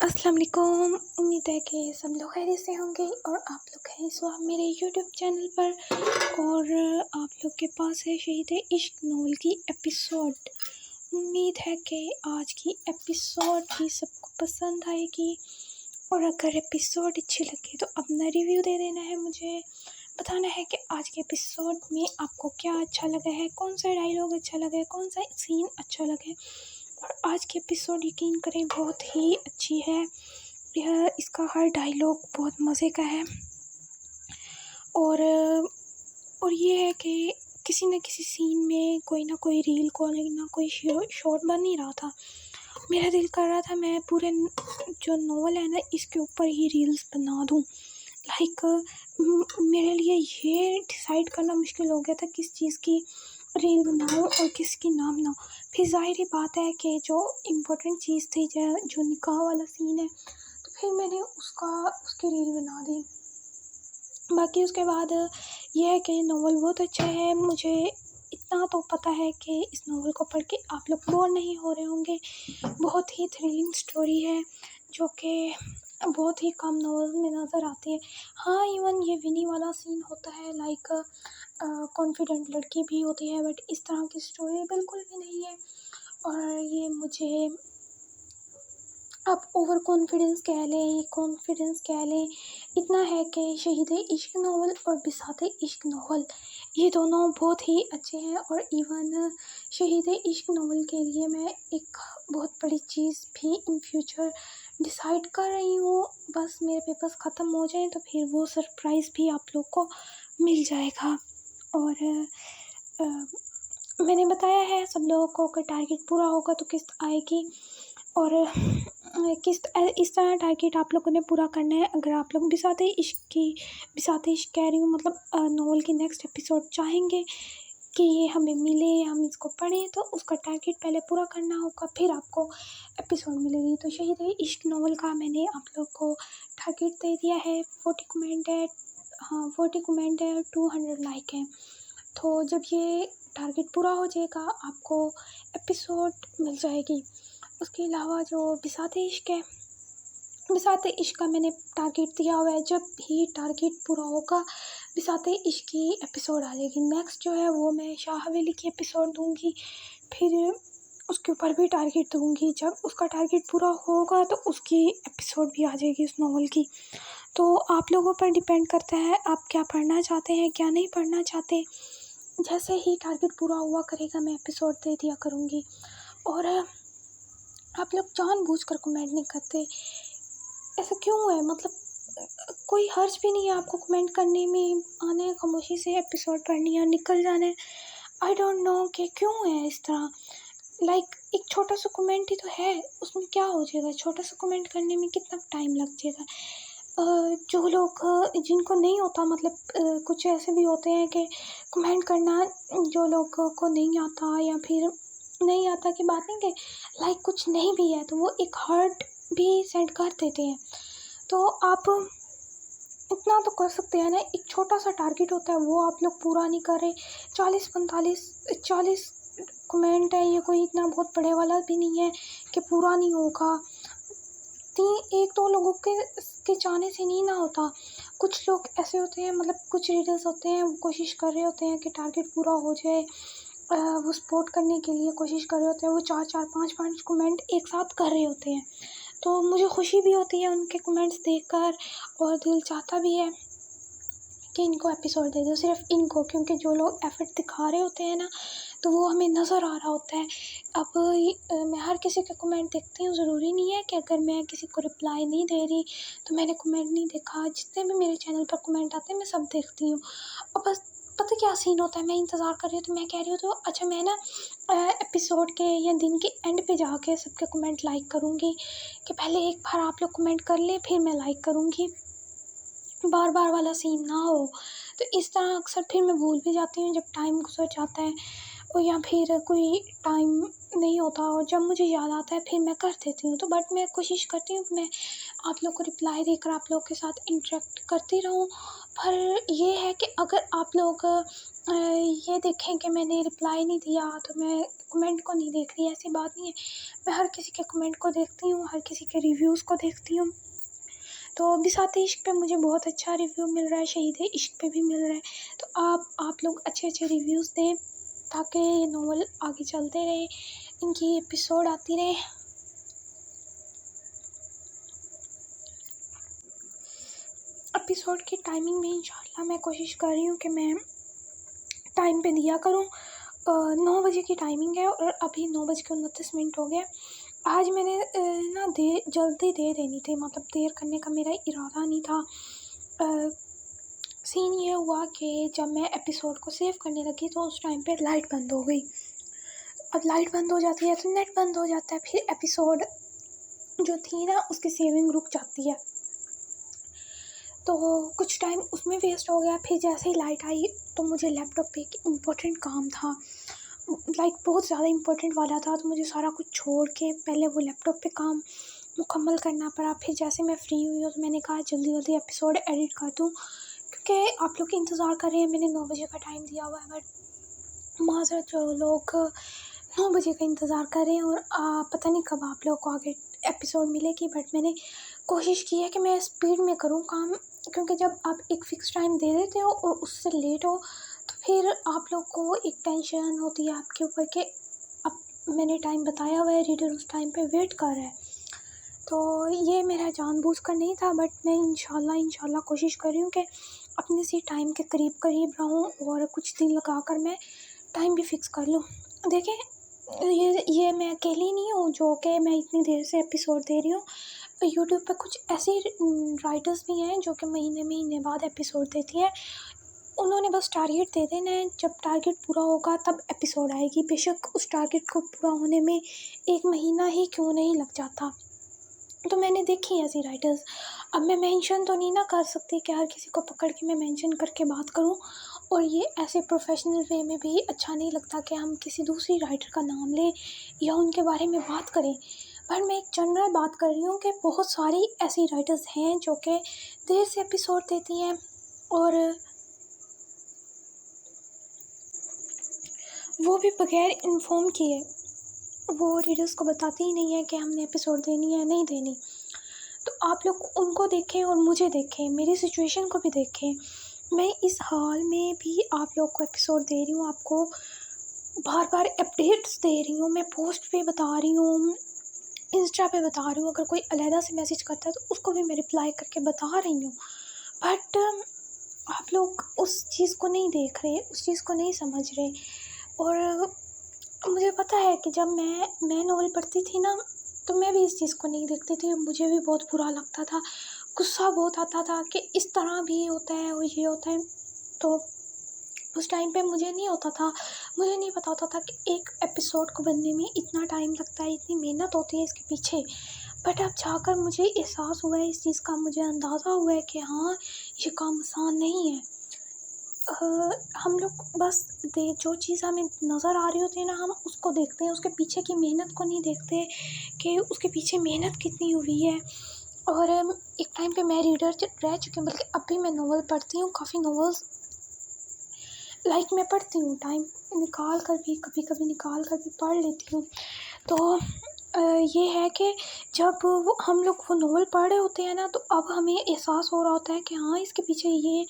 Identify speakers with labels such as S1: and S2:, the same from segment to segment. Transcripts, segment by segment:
S1: अस्सलाम वालेकुम। उम्मीद है कि सब लोग खैरियत से होंगे और आप लोग हैं इस वक्त मेरे यूट्यूब चैनल पर और आप लोग के पास है शहीद इश्क नॉवल की एपिसोड। उम्मीद है कि आज की एपिसोड भी सबको पसंद आएगी और अगर एपिसोड अच्छी लगे तो अपना रिव्यू दे देना है। मुझे बताना है कि आज के एपिसोड में आपको क्या अच्छा लगा है, कौन सा डायलॉग अच्छा लगा है, कौन सा सीन अच्छा लगा है। और आज की एपिसोड यकीन करें बहुत ही अच्छी है। यह इसका हर डायलॉग बहुत मज़े का है और ये है कि किसी न किसी सीन में कोई ना कोई रील, कोई ना कोई शॉर्ट बन ही रहा था। मेरा दिल कर रहा था मैं पूरे जो नॉवल है ना इसके ऊपर ही रील्स बना दूँ। लाइक मेरे लिए ये डिसाइड करना मुश्किल हो गया था किस चीज़ की रील बनाऊँ और किसकी ना बनाऊँ। फिर ज़ाहिर बात है कि जो इम्पोर्टेंट चीज़ थी जो निकाह वाला सीन है, तो फिर मैंने उसकी रील बना दी। बाकी उसके बाद ये है कि नॉवल बहुत अच्छा है। मुझे इतना तो पता है कि इस नॉवल को पढ़ के आप लोग बोर नहीं हो रहे होंगे। बहुत ही थ्रिलिंग स्टोरी है जो कि बहुत ही कम नॉवल में नज़र आती है। हाँ, इवन ये विनी वाला सीन होता है, लाइक कॉन्फिडेंट लड़की भी होती है, बट इस तरह की स्टोरी बिल्कुल भी नहीं है। और ये मुझे आप ओवर कॉन्फिडेंस कह लें, इतना है कि शहीद इश्क नॉवल और बिसात इश्क नॉवल ये दोनों बहुत ही अच्छे हैं। और इवन शहीद इश्क नॉवल के लिए मैं एक बहुत बड़ी चीज़ भी इन फ्यूचर डिसाइड कर रही हूँ। बस मेरे पेपर्स ख़त्म हो जाएं तो फिर वो सरप्राइज़ भी आप लोग को मिल जाएगा। और मैंने बताया है सब लोगों को कि टारगेट पूरा होगा तो किस्त आएगी और किस्त इस तरह टारगेट आप लोगों ने पूरा करना है। अगर आप लोग बिसात इश्क कह रही हूँ, मतलब नॉवल की नेक्स्ट एपिसोड चाहेंगे कि ये हमें मिले, हम इसको पढ़ें, तो उसका टारगेट पहले पूरा करना होगा, फिर आपको एपिसोड मिलेगी। तो शहीद इश्क नॉवल का मैंने आप लोग को टारगेट दे दिया है। 40 कमेंट है, हाँ 40 कमेंट है, 200 लाइक है। तो जब ये टारगेट पूरा हो जाएगा आपको एपिसोड मिल जाएगी। उसके अलावा जो बिसात इश्क का मैंने टारगेट दिया हुआ है, जब भी टारगेट पूरा होगा बिसात इश्क की एपिसोड आ जाएगी। नेक्स्ट जो है वो मैं शाह हवेली की एपिसोड दूँगी, फिर उसके ऊपर भी टारगेट दूँगी। जब उसका टारगेट पूरा होगा तो उसकी एपिसोड भी आ जाएगी उस नॉवल की। तो आप लोगों पर डिपेंड करता है आप क्या पढ़ना चाहते हैं, क्या नहीं पढ़ना चाहते। जैसे ही टारगेट पूरा हुआ करेगा मैं एपिसोड दे दिया करूँगी। और आप लोग जानबूझकर कमेंट नहीं करते, ऐसा क्यों है? मतलब कोई हर्ज भी नहीं है आपको कमेंट करने में, आना है खामोशी से एपिसोड पढ़नी है निकल जाना है। आई डोंट नो कि क्यों है इस तरह। लाइक एक छोटा सा कमेंट ही तो है, उसमें क्या हो जाएगा? छोटा सा कमेंट करने में कितना टाइम लग जाएगा? जो लोग जिनको नहीं होता, मतलब कुछ ऐसे भी होते हैं कि कमेंट करना जो लोगों को नहीं आता, या फिर नहीं आता की बात नहीं कि लाइक कुछ नहीं भी है तो वो एक हार्ट भी सेंड कर देते हैं। तो आप इतना तो कर सकते हैं ना, एक छोटा सा टारगेट होता है वो आप लोग पूरा नहीं कर रहे। 40 कमेंट है, ये कोई इतना बहुत बड़े वाला भी नहीं है कि पूरा नहीं होगा। एक दो लोगों के चाहने से नहीं ना होता। कुछ लोग ऐसे होते हैं, मतलब कुछ रीडर्स होते हैं वो कोशिश कर रहे होते हैं कि टारगेट पूरा हो जाए, वो सपोर्ट करने के लिए कोशिश कर रहे होते हैं, वो 4-4 5-5 कमेंट एक साथ कर रहे होते हैं। तो मुझे खुशी भी होती है उनके कमेंट्स देखकर और दिल चाहता भी है कि इनको एपिसोड दे दो, सिर्फ इनको, क्योंकि जो लोग एफ़र्ट दिखा रहे होते हैं ना तो वो हमें नज़र आ रहा होता है। अब मैं हर किसी के कमेंट देखती हूँ, ज़रूरी नहीं है कि अगर मैं किसी को रिप्लाई नहीं दे रही तो मैंने कमेंट नहीं देखा। जितने भी मेरे चैनल पर कमेंट आते हैं मैं सब देखती हूँ। और बस पता क्या सीन होता है, मैं इंतज़ार कर रही हूँ तो मैं कह रही हूँ तो अच्छा मैं ना एपिसोड के या दिन के एंड पे जाके सबके कमेंट लाइक करूँगी, कि पहले एक बार आप लोग कमेंट कर लें फिर मैं लाइक करूँगी, बार बार वाला सीन ना हो। तो इस तरह अक्सर फिर मैं भूल भी जाती हूँ जब टाइम गुजर जाता है। और या फिर कोई टाइम नहीं होता और जब मुझे याद आता है फिर मैं कर देती हूँ। तो बट मैं कोशिश करती हूँ कि मैं आप लोग को रिप्लाई देकर आप लोग के साथ इंटरेक्ट करती रहूँ। पर ये है कि अगर आप लोग ये देखें कि मैंने रिप्लाई नहीं दिया तो मैं कमेंट को नहीं देख रही, ऐसी बात नहीं है। मैं हर किसी के कमेंट को देखती हूँ, हर किसी के रिव्यूज़ को देखती हूँ। तो बिसाते इश्क पे मुझे बहुत अच्छा रिव्यू मिल रहा है, शहीद इश्क पे भी मिल रहा है। तो आप लोग अच्छे अच्छे रिव्यूज़ दें ताकि ये नॉवल आगे चलते रहे, इनकी एपिसोड आती रहे। एपिसोड की टाइमिंग में इंशाल्लाह मैं कोशिश कर रही हूँ कि मैं टाइम पे दिया करूँ। 9 बजे की टाइमिंग है और अभी 9:29 हो गए। आज मैंने ना जल्दी दे देनी थी, मतलब देर करने का मेरा इरादा नहीं था। सीन ये हुआ कि जब मैं एपिसोड को सेव करने लगी तो उस टाइम पे लाइट बंद हो गई। अब लाइट बंद हो जाती है तो नेट बंद हो जाता है, फिर एपिसोड जो थी ना उसकी सेविंग रुक जाती है। तो कुछ टाइम उसमें वेस्ट हो गया। फिर जैसे ही लाइट आई तो मुझे लैपटॉप पे एक इम्पोर्टेंट काम था, लाइक बहुत ज़्यादा इम्पोर्टेंट वाला था, तो मुझे सारा कुछ छोड़ के पहले वो लैपटॉप पे काम मुकम्मल करना पड़ा। फिर जैसे मैं फ्री हुई हूँ तो मैंने कहा जल्दी जल्दी एपिसोड एडिट कर दूँ, क्योंकि आप लोग इंतज़ार कर रहे हैं। मैंने 9 बजे का टाइम दिया हुआ है बट माज़रत जो लोग 9 बजे का इंतज़ार कर रहे हैं और पता नहीं कब आप लोग को आगे एपिसोड मिलेगी। बट मैंने कोशिश की है कि मैं स्पीड में करूँ काम, क्योंकि जब आप एक फ़िक्स टाइम दे देते हो और उससे लेट हो तो फिर आप लोग को एक टेंशन होती है आपके ऊपर कि अब मैंने टाइम बताया हुआ है, रीडर उस टाइम पे वेट कर रहा है। तो ये मेरा जानबूझकर नहीं था, बट मैं इंशाल्लाह कोशिश कर रही हूँ कि अपने से टाइम के करीब रहूँ और कुछ दिन लगा कर मैं टाइम भी फ़िक्स कर लूँ। देखें, ये मैं अकेली नहीं हूँ जो कि मैं इतनी देर से एपिसोड दे रही हूँ। यूट्यूब पे कुछ ऐसे राइटर्स भी हैं जो कि महीने बाद एपिसोड देती हैं। उन्होंने बस टारगेट दे देना है, जब टारगेट पूरा होगा तब एपिसोड आएगी, बेशक उस टारगेट को पूरा होने में 1 महीना ही क्यों नहीं लग जाता। तो मैंने देखी ऐसी राइटर्स। अब मैं मेंशन तो नहीं ना कर सकती कि हर किसी को पकड़ के मैं मेंशन करके बात करूं, और ये ऐसे प्रोफेशनल वे में भी अच्छा नहीं लगता कि हम किसी दूसरी राइटर का नाम लें या उनके बारे में बात करें। पर मैं एक जनरल बात कर रही हूँ कि बहुत सारी ऐसी राइटर्स हैं जो कि देर से एपिसोड देती हैं और वो भी बगैर इन्फॉर्म किए। वो रीडर्स को बताती ही नहीं है कि हमने एपिसोड देनी है नहीं देनी। तो आप लोग उनको देखें और मुझे देखें, मेरी सिचुएशन को भी देखें। मैं इस हाल में भी आप लोग को एपिसोड दे रही हूँ, आपको बार अपडेट्स दे रही हूँ, मैं पोस्ट पे बता रही हूँ, इंस्टा पे बता रही हूँ। अगर कोई अलहदा से मैसेज करता है तो उसको भी मैं रिप्लाई करके बता रही हूँ। बट आप लोग उस चीज़ को नहीं देख रहे, उस चीज़ को नहीं समझ रहे। और मुझे पता है कि जब मैं नॉवल पढ़ती थी ना तो मैं भी इस चीज़ को नहीं देखती थी, मुझे भी बहुत बुरा लगता था, गुस्सा बहुत आता था कि इस तरह भी होता है और ये होता है। तो उस टाइम पे मुझे नहीं होता था, मुझे नहीं पता होता था कि एक एपिसोड को बनने में इतना टाइम लगता है, इतनी मेहनत होती है इसके पीछे। बट अब जाकर मुझे एहसास हुआ है इस चीज़ का, मुझे अंदाज़ा हुआ है कि हाँ, ये काम आसान नहीं है। हम लोग बस जो चीज़ हमें नज़र आ रही होती है ना, हम उसको देखते हैं, उसके पीछे की मेहनत को नहीं देखते कि उसके पीछे मेहनत कितनी हुई है। और एक टाइम पे मैं रीडर रह चुकी हूँ, बल्कि अब भी मैं नॉवल पढ़ती हूँ, काफ़ी नॉवेल्स लाइक मैं पढ़ती हूँ, टाइम निकाल कर भी कभी कभी निकाल कर भी पढ़ लेती हूँ। तो ये है कि जब वो हम लोग वो नॉवल पढ़ रहे होते हैं ना तो अब हमें एहसास हो रहा होता है कि हाँ, इसके पीछे ये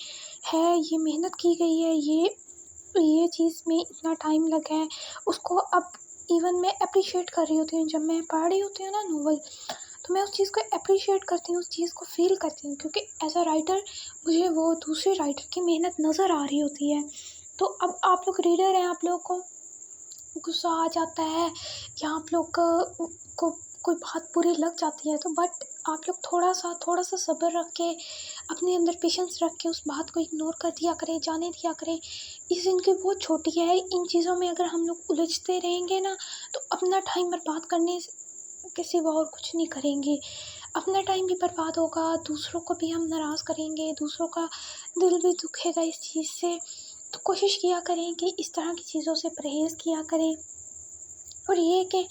S1: है, ये मेहनत की गई है, ये चीज़ में इतना टाइम लगा है उसको। अब इवन मैं अप्रिशिएट कर रही होती हूँ, जब मैं पढ़ रही होती हूँ ना नॉवल, तो मैं उस चीज़ को अप्रिशिएट करती हूँ, उस चीज़ को फ़ील करती हूँ, क्योंकि एज अ राइटर मुझे वो दूसरे राइटर की मेहनत नज़र आ रही होती है। तो अब आप लोग रीडर हैं, आप लोग को गुस्सा आ जाता है या आप लोग को कोई बात बुरी लग जाती है, तो बट आप लोग थोड़ा सा सब्र रख के, अपने अंदर पेशेंस रख के उस बात को इग्नोर कर दिया करें, जाने दिया करें। ये ज़िंदगी बहुत छोटी है, इन चीज़ों में अगर हम लोग उलझते रहेंगे ना तो अपना टाइम बर्बाद करने के सिवा और कुछ नहीं करेंगे। अपना टाइम भी बर्बाद होगा, दूसरों को भी हम नाराज़ करेंगे, दूसरों का दिल भी दुखेगा इस चीज़ से। तो कोशिश किया करें कि इस तरह की चीज़ों से परहेज़ किया करें। और ये कि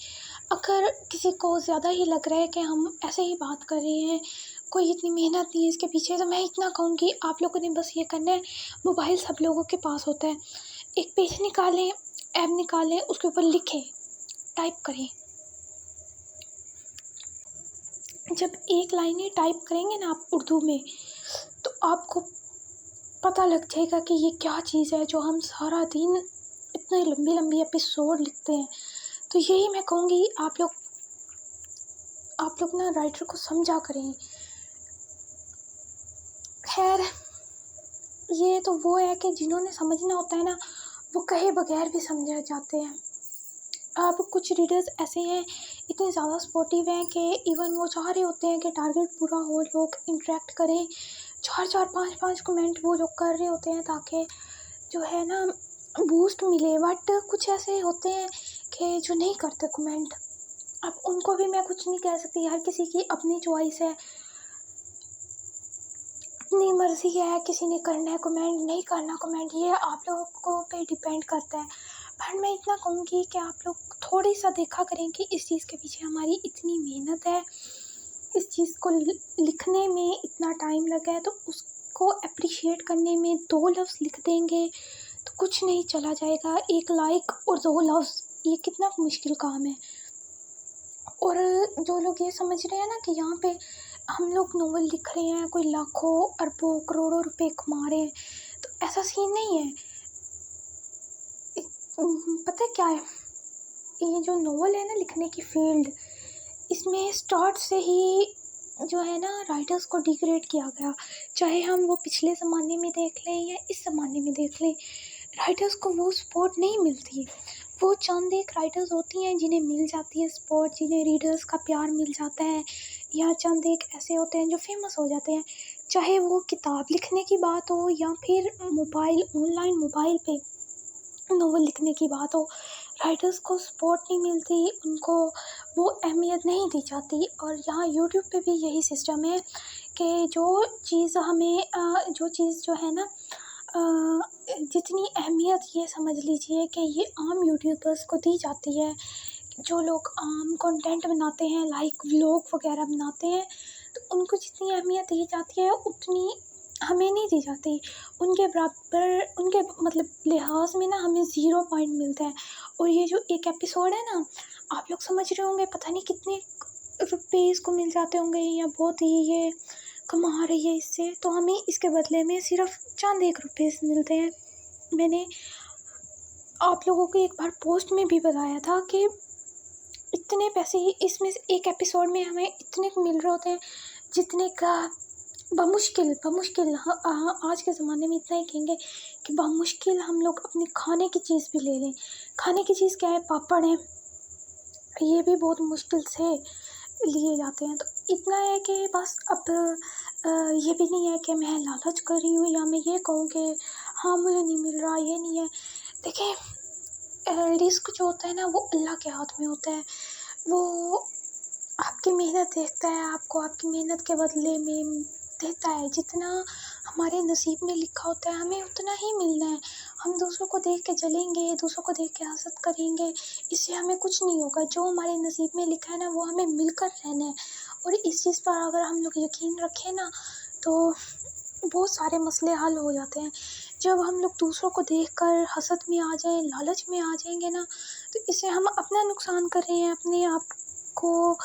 S1: अगर किसी को ज़्यादा ही लग रहा है कि हम ऐसे ही बात कर रहे हैं, कोई इतनी मेहनत नहीं है इसके पीछे, तो मैं इतना कहूँगी आप लोगों ने बस ये करना है, मोबाइल सब लोगों के पास होता है, एक पेज निकालें, ऐप निकालें, उसके ऊपर लिखें, टाइप करें। जब एक लाइन ही टाइप करेंगे ना आप उर्दू में, तो आपको पता लग जाएगा कि ये क्या चीज़ है जो हम सारा दिन इतनी लंबी लंबी एपिसोड लिखते हैं। तो यही मैं कहूँगी आप लोग ना राइटर को समझा करें। खैर ये तो वो है कि जिन्होंने समझना होता है ना, वो कहे बगैर भी समझ जाते हैं। अब कुछ रीडर्स ऐसे हैं, इतने ज़्यादा सपोर्टिव हैं कि इवन वो चाह रहे होते हैं कि टारगेट पूरा हो, लोग इंटरेक्ट करें, 4-4 5-5 कमेंट वो लोग कर रहे होते हैं ताकि जो है ना बूस्ट मिले। बट कुछ ऐसे होते हैं कि जो नहीं करते कमेंट। अब उनको भी मैं कुछ नहीं कह सकती, हर किसी की अपनी चॉइस है, अपनी मर्ज़ी है, किसी ने करना है कमेंट, नहीं करना कमेंट, ये आप लोगों पे डिपेंड करता है। पर मैं इतना कहूँगी कि आप लोग थोड़ी सा देखा करें कि इस चीज़ के पीछे हमारी इतनी मेहनत है, इस चीज़ को लिखने में इतना टाइम लगा है, तो उसको अप्रिशिएट करने में 2 लफ्ज़ लिख देंगे तो कुछ नहीं चला जाएगा। 1 लाइक और 2 लफ्ज़, ये कितना मुश्किल काम है। और जो लोग ये समझ रहे हैं ना कि यहाँ पे हम लोग नोवेल लिख रहे हैं, कोई लाखों अरबों करोड़ों रुपए कमा रहे हैं, तो ऐसा सीन नहीं है। पता है क्या है, ये जो नोवेल है ना लिखने की फील्ड, इसमें स्टार्ट से ही जो है ना राइटर्स को डिग्रेड किया गया। चाहे हम वो पिछले ज़माने में देख लें या इस ज़माने में देख लें, राइटर्स को वो सपोर्ट नहीं मिलती। वो चंद एक राइटर्स होती हैं जिन्हें मिल जाती है सपोर्ट, जिन्हें रीडर्स का प्यार मिल जाता है, या चंद एक ऐसे होते हैं जो फेमस हो जाते हैं। चाहे वो किताब लिखने की बात हो या फिर ऑनलाइन मोबाइल पे नोवेल लिखने की बात हो, राइटर्स को सपोर्ट नहीं मिलती, उनको वो अहमियत नहीं दी जाती। और यहाँ यूट्यूब पे भी यही सिस्टम है कि जो चीज़ जो है ना जितनी अहमियत ये समझ लीजिए कि ये आम यूट्यूबर्स को दी जाती है, जो लोग आम कंटेंट बनाते हैं, लाइक व्लॉग वगैरह बनाते हैं, तो उनको जितनी अहमियत दी जाती है उतनी हमें नहीं दी जाती। उनके बराबर, उनके मतलब लिहाज में ना हमें 0 पॉइंट मिलता है। और ये जो एक एपिसोड है ना, आप लोग समझ रहे होंगे पता नहीं कितने रुपए इसको मिल जाते होंगे, या बहुत ही ये कमा रही है इससे, तो हमें इसके बदले में सिर्फ चंद एक रुपये मिलते हैं। मैंने आप लोगों को एक बार पोस्ट में भी बताया था कि इतने पैसे इसमें से एक एपिसोड में हमें इतने मिल रहे होते हैं जितने का बमुश्किल हाँ, आज के ज़माने में इतना ही कहेंगे कि बमुश्किल हम लोग अपनी खाने की चीज़ भी ले लें। खाने की चीज़ क्या है, पापड़ है, ये भी बहुत मुश्किल से लिए जाते हैं। तो इतना है कि बस अब ये भी नहीं है कि मैं लालच कर रही हूँ या मैं ये कहूँ कि हाँ मुझे नहीं मिल रहा, ये नहीं है। देखिए रिस्क जो होता है ना वो अल्लाह के हाथ में होता है। वो आपकी मेहनत देखता है, आपको आपकी मेहनत के बदले में देता है। जितना हमारे नसीब में लिखा होता है हमें उतना ही मिलना है। हम दूसरों को देख के जलेंगे, दूसरों को देख के हसद करेंगे, इससे हमें कुछ नहीं होगा। जो हमारे नसीब में लिखा है ना वो हमें मिलकर रहना है। और इस चीज़ पर अगर हम लोग यकीन रखें ना तो बहुत सारे मसले हल हो जाते हैं। जब हम लोग दूसरों को देखकर हसद में आ जाएं, लालच में आ जाएंगे ना, तो इससे हम अपना नुकसान कर रहे हैं, अपने आप को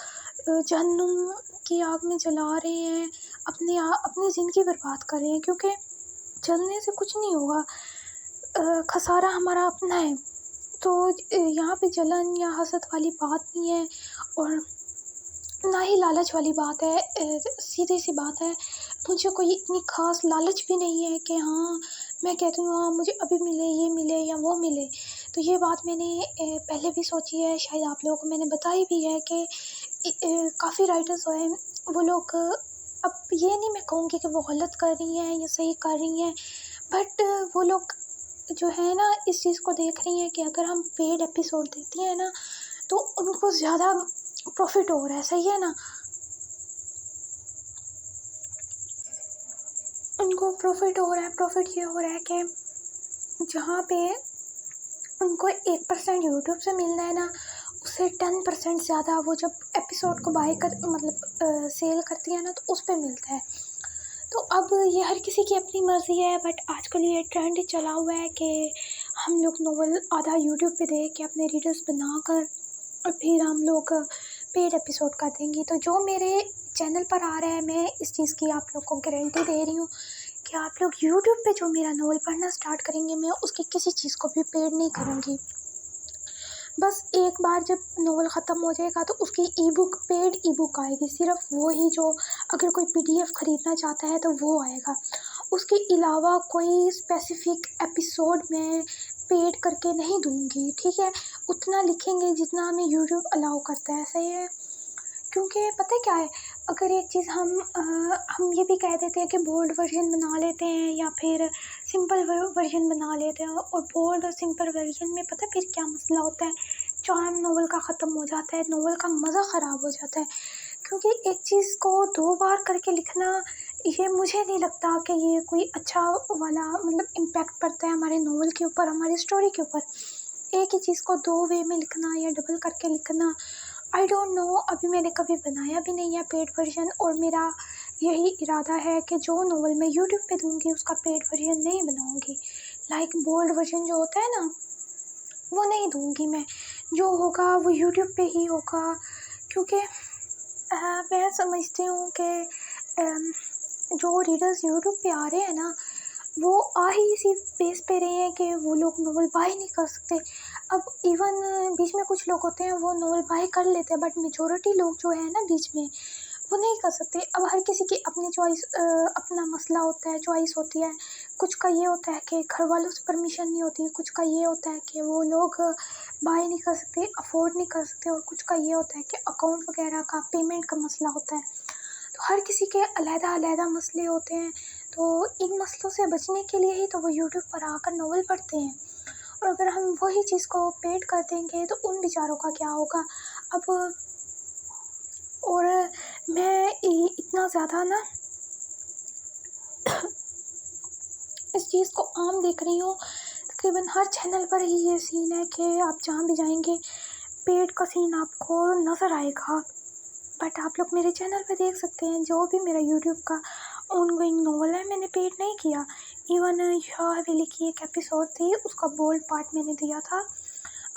S1: जहन्नुम की आग में जला रहे हैं, अपनी ज़िंदगी बर्बाद कर रहे हैं। क्योंकि जलने से कुछ नहीं होगा, खसारा हमारा अपना है। तो यहाँ पे जलन या हसद वाली बात नहीं है, और ना ही लालच वाली बात है। सीधी सी बात है, मुझे कोई इतनी ख़ास लालच भी नहीं है कि हाँ मैं कहती हूँ हाँ मुझे अभी मिले, ये मिले या वो मिले। तो ये बात मैंने पहले भी सोची है, शायद आप लोगों को मैंने बताई भी है कि काफ़ी राइटर्स हैं वो लोग, अब ये नहीं मैं कहूँगी कि वो गलत कर रही हैं या सही कर रही हैं, बट वो लोग जो है ना इस चीज़ को देख रही हैं कि अगर हम पेड एपिसोड देती हैं ना तो उनको ज़्यादा प्रॉफिट हो रहा है। सही है ना, उनको प्रॉफिट हो रहा है। प्रॉफिट ये हो रहा है कि जहाँ पे उनको 1% यूट्यूब से मिलना है ना, उससे 10% ज़्यादा वो जब एपिसोड को बाय कर मतलब सेल करती है ना, तो उस पे मिलता है। तो अब ये हर किसी की अपनी मर्ज़ी है, बट आजकल ये ट्रेंड चला हुआ है कि हम लोग नॉवल आधा यूट्यूब पे देख के अपने रीडर्स बनाकर और फिर हम लोग पेड एपिसोड कर देंगे। तो जो मेरे चैनल पर आ रहा है, मैं इस चीज़ की आप लोग को गारंटी दे रही हूँ कि आप लोग यूट्यूब पे जो मेरा नॉवल पढ़ना स्टार्ट करेंगे, मैं उसकी किसी चीज़ को भी पेड नहीं करूँगी। बस एक बार जब नॉवल ख़त्म हो जाएगा तो उसकी ई-बुक, पेड ई-बुक आएगी, सिर्फ वो ही, जो अगर कोई पीडीएफ ख़रीदना चाहता है तो वो आएगा। उसके अलावा कोई स्पेसिफ़िक एपिसोड मैं पेड करके नहीं दूँगी, ठीक है? उतना लिखेंगे जितना हमें यूट्यूब अलाउ करता है, सही है? क्योंकि पता है क्या है, अगर एक चीज़ हम ये भी कह देते हैं कि बोल्ड वर्जन बना लेते हैं या फिर सिंपल वर्जन बना लेते हैं, और बोल्ड और सिंपल वर्जन में पता है फिर क्या मसला होता है, चार्म नॉवल का ख़त्म हो जाता है, नॉवल का मज़ा ख़राब हो जाता है। क्योंकि एक चीज़ को 2 बार करके लिखना, ये मुझे नहीं लगता कि ये कोई अच्छा वाला मतलब इम्पैक्ट पड़ता है हमारे नॉवल के ऊपर, हमारी स्टोरी के ऊपर। एक ही चीज़ को 2 वे में लिखना या डबल करके लिखना, आई डोंट नो, अभी मैंने कभी बनाया भी नहीं है पेड वर्जन, और मेरा यही इरादा है कि जो नॉवल मैं यूट्यूब पे दूँगी उसका पेड वर्जन नहीं बनाऊँगी। लाइक बोल्ड वर्जन जो होता है ना, वो नहीं दूँगी मैं, जो होगा वो यूट्यूब पे ही होगा। क्योंकि मैं समझती हूँ कि जो रीडर्स यूट्यूब पे आ रहे हैं ना, वो आ ही इसी बेस पे रहे हैं कि वो लोग नॉवल बाय नहीं कर सकते। अब इवन बीच में कुछ लोग होते हैं वो नॉवल बाय कर लेते हैं, बट मेजॉरिटी लोग जो है ना बीच में, वो नहीं कर सकते। अब हर किसी की अपनी चॉइस, अपना मसला होता है, चॉइस होती है। कुछ का ये होता है कि घर वालों से परमिशन नहीं होती, कुछ का ये होता है कि वो लोग बाय नहीं कर सकते, अफोर्ड नहीं कर सकते, और कुछ का ये होता है कि अकाउंट वगैरह का, पेमेंट का मसला होता है। तो हर किसी के अलग-अलग मसले होते हैं, तो इन मसलों से बचने के लिए ही तो वो यूट्यूब पर आकर नॉवल पढ़ते हैं। और अगर हम वही चीज़ को पेड कर देंगे तो उन बेचारों का क्या होगा? अब और मैं इतना ज़्यादा ना इस चीज़ को आम देख रही हूँ, तकरीबन हर चैनल पर ही ये सीन है कि आप जहाँ भी जाएंगे पेड का सीन आपको नज़र आएगा। बट आप लोग मेरे चैनल पे देख सकते हैं, जो भी मेरा यूट्यूब का ऑनगोइंग नॉवल है मैंने पेड नहीं किया। इवन शाह हवेली की एक एपिसोड थी, उसका बोल्ड पार्ट मैंने दिया था,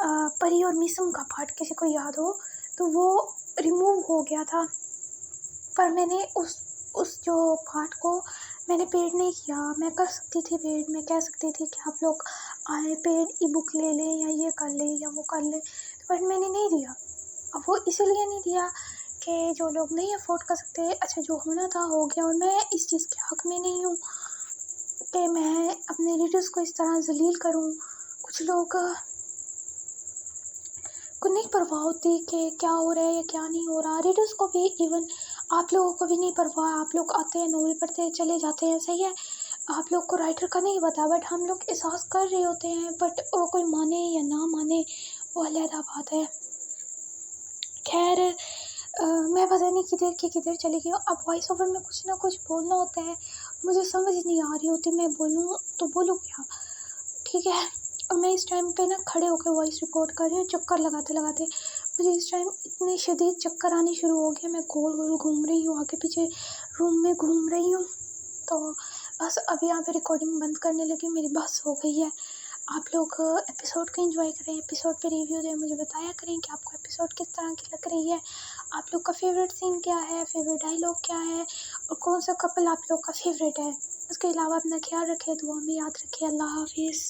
S1: परी और मिसम का पार्ट, किसी को याद हो तो, वो रिमूव हो गया था। पर मैंने उस जो पार्ट को मैंने पेड नहीं किया। मैं कर सकती थी पेड, मैं कह सकती थी कि आप लोग आए पेड ई बुक ले लें या ये कर लें या वो कर लें, बट मैंने नहीं दिया। अब वो इसीलिए नहीं दिया कि जो लोग नहीं अफोर्ड कर सकते, अच्छा जो होना था हो गया, और मैं इस चीज़ के हक़ में नहीं हूँ कि मैं अपने रीडर्स को इस तरह ज़लील करूँ। कुछ लोग को नहीं परवाह होती कि क्या हो रहा है या क्या नहीं हो रहा। रीडर्स को भी, इवन आप लोगों को भी नहीं परवाह। आप लोग आते हैं, नॉवल पढ़ते हैं, चले जाते हैं, सही है। आप लोग को राइटर का नहीं पता, बट हम लोग एहसास कर रहे होते हैं, बट वो कोई माने या ना माने वो अलग बात है। खैर मैं पता नहीं किधर की किधर चली गई हूँ। अब वॉइस ओवर में कुछ ना कुछ बोलना होता है, मुझे समझ नहीं आ रही होती मैं बोलूँ तो बोलूँ क्या, ठीक है। और मैं इस टाइम पे ना खड़े होकर वॉइस रिकॉर्ड कर रही हूँ, चक्कर लगाते लगाते। मुझे इस टाइम इतने शदीद चक्कर आने शुरू हो गए, मैं गोल गोल घूम रही हूँ, आगे पीछे रूम में घूम रही हूँ। तो बस अभी यहाँ पे रिकॉर्डिंग बंद करने लगी, मेरी बस हो गई है। आप लोग एपिसोड को एंजॉय करें, एपिसोड पे रिव्यू दें, मुझे बताया करें कि आपको एपिसोड किस तरह की लग रही है, आप लोग का फेवरेट सीन क्या है, फेवरेट डायलॉग क्या है, और कौन सा कपल आप लोग का फेवरेट है। उसके अलावा अपना ख्याल रखें, दुआ में याद रखें। अल्लाह हाफिज़।